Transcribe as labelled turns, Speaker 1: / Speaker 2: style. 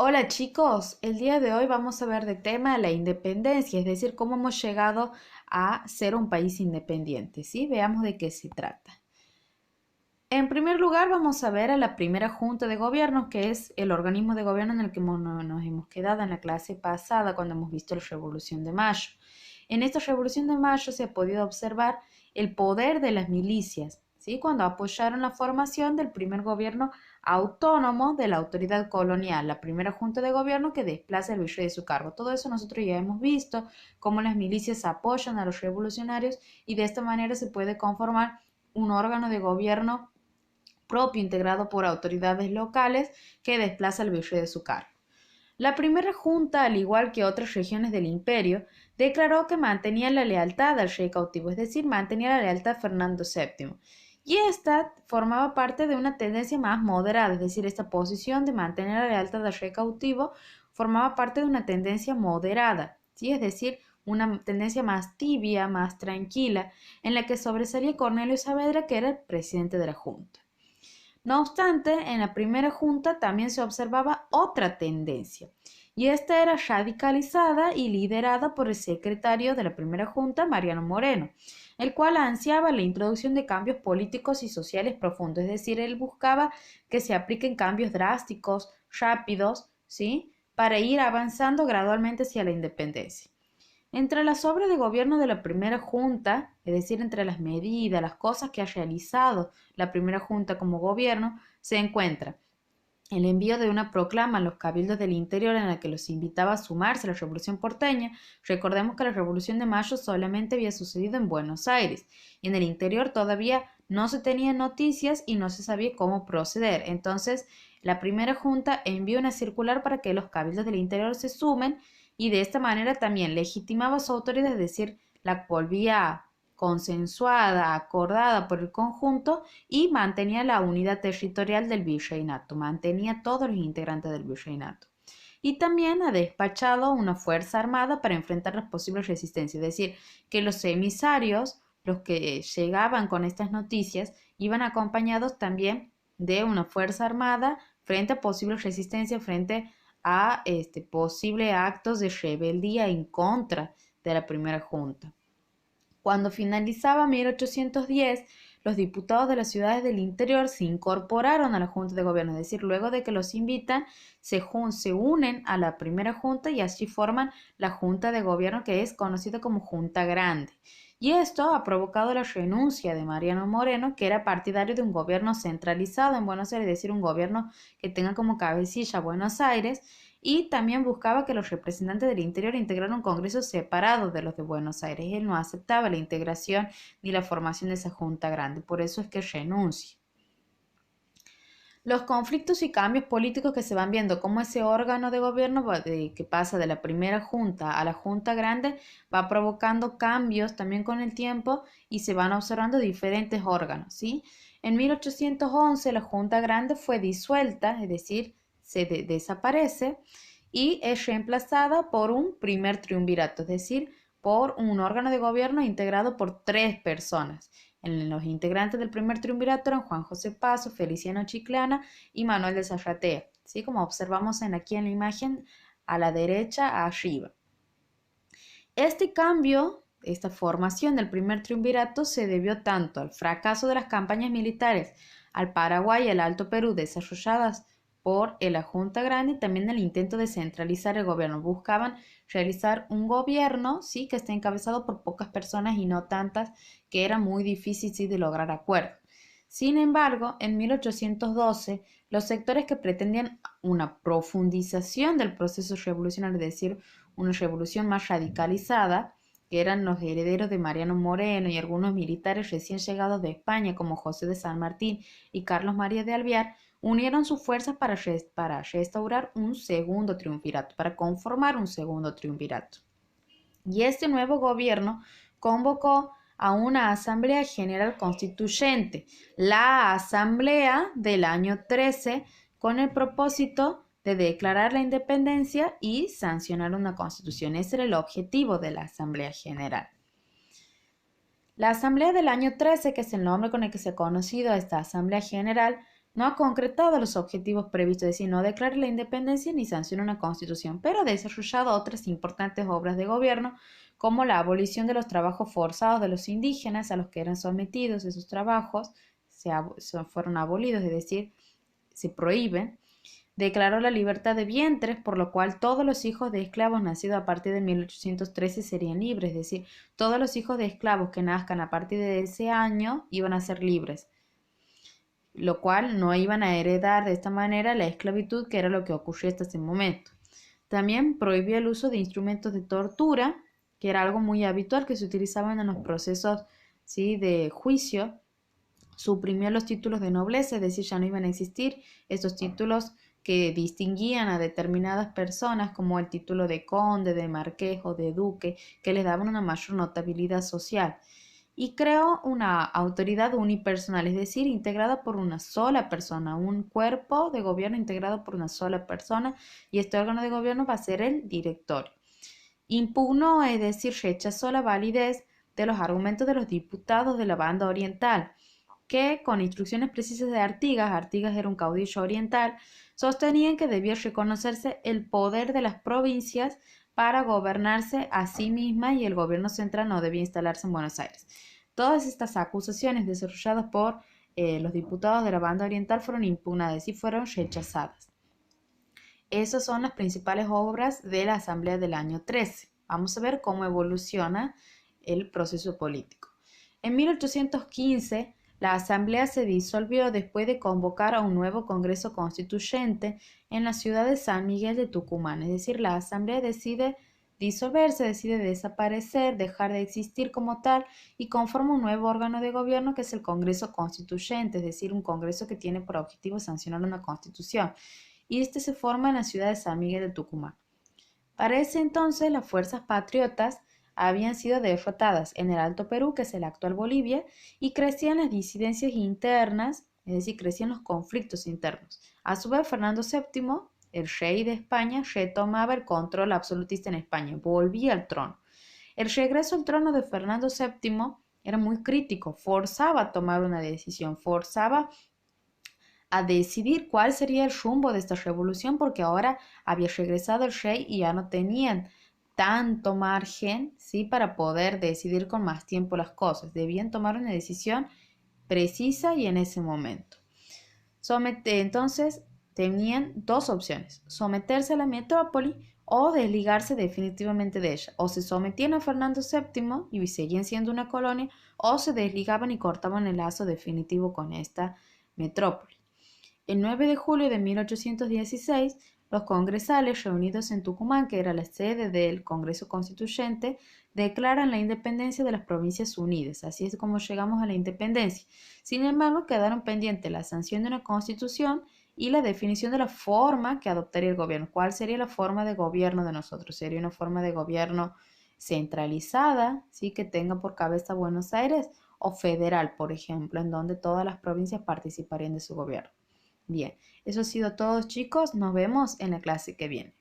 Speaker 1: Hola chicos, el día de hoy vamos a ver de tema la independencia, es decir, cómo hemos llegado a ser un país independiente, ¿sí? Veamos de qué se trata. En primer lugar, vamos a ver a la primera Junta de Gobierno, que es el organismo de gobierno en el que nos hemos quedado en la clase pasada cuando hemos visto la Revolución de Mayo. En esta Revolución de Mayo se ha podido observar el poder de las milicias, ¿sí? Cuando apoyaron la formación del primer gobierno autónomo de la autoridad colonial, la primera Junta de Gobierno que desplaza el virrey de su cargo. Todo eso nosotros ya hemos visto, cómo las milicias apoyan a los revolucionarios y de esta manera se puede conformar un órgano de gobierno propio integrado por autoridades locales que desplaza al virrey de su cargo. La primera junta, al igual que otras regiones del imperio, declaró que mantenía la lealtad al rey cautivo, es decir, mantenía la lealtad a Fernando VII. Y esta formaba parte de una tendencia más moderada, es decir, esta posición de mantener la lealtad al rey cautivo formaba parte de una tendencia moderada, ¿sí? Es decir, una tendencia más tibia, más tranquila, en la que sobresalía Cornelio Saavedra, que era el presidente de la Junta. No obstante, en la primera junta también se observaba otra tendencia, y esta era radicalizada y liderada por el secretario de la primera junta, Mariano Moreno, el cual ansiaba la introducción de cambios políticos y sociales profundos, es decir, él buscaba que se apliquen cambios drásticos, rápidos, ¿sí? Para ir avanzando gradualmente hacia la independencia. Entre las obras de gobierno de la primera junta, es decir, entre las medidas, las cosas que ha realizado la primera junta como gobierno, se encuentra el envío de una proclama a los cabildos del interior en la que los invitaba a sumarse a la Revolución porteña. Recordemos que la Revolución de Mayo solamente había sucedido en Buenos Aires y en el interior todavía no se tenían noticias y no se sabía cómo proceder. Entonces, la primera junta envió una circular para que los cabildos del interior se sumen y de esta manera también legitimaba su autoridad, es decir, la volvía consensuada, acordada por el conjunto y mantenía la unidad territorial del virreinato, mantenía todos los integrantes del virreinato. Y también ha despachado una fuerza armada para enfrentar las posibles resistencias, es decir, que los emisarios, los que llegaban con estas noticias, iban acompañados también de una fuerza armada frente a posibles resistencias, frente a posibles actos de rebeldía en contra de la primera junta. Cuando finalizaba 1810, los diputados de las ciudades del interior se incorporaron a la Junta de Gobierno, es decir, luego de que los invitan, se unen a la primera Junta y así forman la Junta de Gobierno que es conocida como Junta Grande. Y esto ha provocado la renuncia de Mariano Moreno, que era partidario de un gobierno centralizado en Buenos Aires, es decir, un gobierno que tenga como cabecilla Buenos Aires, y también buscaba que los representantes del interior integraran un congreso separado de los de Buenos Aires. Él no aceptaba la integración ni la formación de esa junta grande, por eso es que renuncia. Los conflictos y cambios políticos que se van viendo, como ese órgano de gobierno que pasa de la primera junta a la junta grande, va provocando cambios también con el tiempo y se van observando diferentes órganos, ¿sí? En 1811 la junta grande fue disuelta, es decir, desaparece y es reemplazada por un primer triunvirato, es decir, por un órgano de gobierno integrado por tres personas. En los integrantes del primer triunvirato eran Juan José Paso, Feliciano Chiclana y Manuel de Zarratea, ¿sí? Como observamos aquí en la imagen, a la derecha, arriba. Este cambio, esta formación del primer triunvirato se debió tanto al fracaso de las campañas militares al Paraguay y al Alto Perú desarrolladas por la Junta Grande y también el intento de centralizar el gobierno. Buscaban realizar un gobierno, sí, que esté encabezado por pocas personas y no tantas, que era muy difícil sí, de lograr acuerdos. Sin embargo, en 1812, los sectores que pretendían una profundización del proceso revolucionario, es decir, una revolución más radicalizada, que eran los herederos de Mariano Moreno y algunos militares recién llegados de España, como José de San Martín y Carlos María de Alvear, unieron sus fuerzas para restaurar un segundo triunvirato, para conformar un segundo triunvirato. Y este nuevo gobierno convocó a una Asamblea General Constituyente, la Asamblea del año 13, con el propósito de declarar la independencia y sancionar una constitución. Ese era el objetivo de la Asamblea General. La Asamblea del año 13, que es el nombre con el que se ha conocido esta Asamblea General, No ha concretado los objetivos previstos, es decir, no declara la independencia ni sanciona una constitución, pero ha desarrollado otras importantes obras de gobierno, como la abolición de los trabajos forzados de los indígenas a los que eran sometidos esos trabajos, fueron abolidos, es decir, se prohíben. Declaró la libertad de vientres, por lo cual todos los hijos de esclavos nacidos a partir de 1813 serían libres, es decir, todos los hijos de esclavos que nazcan a partir de ese año iban a ser libres, lo cual no iban a heredar de esta manera la esclavitud, que era lo que ocurrió hasta ese momento. También prohibió el uso de instrumentos de tortura, que era algo muy habitual que se utilizaban en los procesos, ¿sí?, de juicio. Suprimió los títulos de nobleza, es decir, ya no iban a existir estos títulos que distinguían a determinadas personas, como el título de conde, de marqués o de duque, que les daban una mayor notabilidad social. Y creó una autoridad unipersonal, es decir, integrada por una sola persona, un cuerpo de gobierno integrado por una sola persona, y este órgano de gobierno va a ser el directorio. Impugnó, es decir, rechazó la validez de los argumentos de los diputados de la banda oriental, que con instrucciones precisas de Artigas era un caudillo oriental, sostenían que debía reconocerse el poder de las provincias para gobernarse a sí misma y el gobierno central no debía instalarse en Buenos Aires. Todas estas acusaciones desarrolladas por los diputados de la banda oriental fueron impugnadas y fueron rechazadas. Esas son las principales obras de la Asamblea del año 13. Vamos a ver cómo evoluciona el proceso político. En 1815, la Asamblea se disolvió después de convocar a un nuevo Congreso Constituyente en la ciudad de San Miguel de Tucumán. Es decir, la Asamblea decide disolverse, decide desaparecer, dejar de existir como tal y conforma un nuevo órgano de gobierno que es el Congreso Constituyente, es decir, un Congreso que tiene por objetivo sancionar una constitución. Y este se forma en la ciudad de San Miguel de Tucumán. Para ese entonces, las fuerzas patriotas habían sido derrotadas en el Alto Perú, que es el actual Bolivia, y crecían las disidencias internas, es decir, crecían los conflictos internos. A su vez, Fernando VII, el rey de España, retomaba el control absolutista en España, volvía al trono. El regreso al trono de Fernando VII era muy crítico, forzaba a tomar una decisión, forzaba a decidir cuál sería el rumbo de esta revolución, porque ahora había regresado el rey y ya no tenían tanto margen, ¿sí?, para poder decidir con más tiempo las cosas. Debían tomar una decisión precisa y en ese momento. Entonces tenían dos opciones: someterse a la metrópoli o desligarse definitivamente de ella. O se sometían a Fernando VII y seguían siendo una colonia, o se desligaban y cortaban el lazo definitivo con esta metrópoli. El 9 de julio de 1816, los congresales reunidos en Tucumán, que era la sede del Congreso Constituyente, declaran la independencia de las Provincias Unidas. Así es como llegamos a la independencia. Sin embargo, quedaron pendientes la sanción de una constitución y la definición de la forma que adoptaría el gobierno. ¿Cuál sería la forma de gobierno de nosotros? ¿Sería una forma de gobierno centralizada, ¿sí?, que tenga por cabeza Buenos Aires, o federal, por ejemplo, en donde todas las provincias participarían de su gobierno? Bien, eso ha sido todo, chicos. Nos vemos en la clase que viene.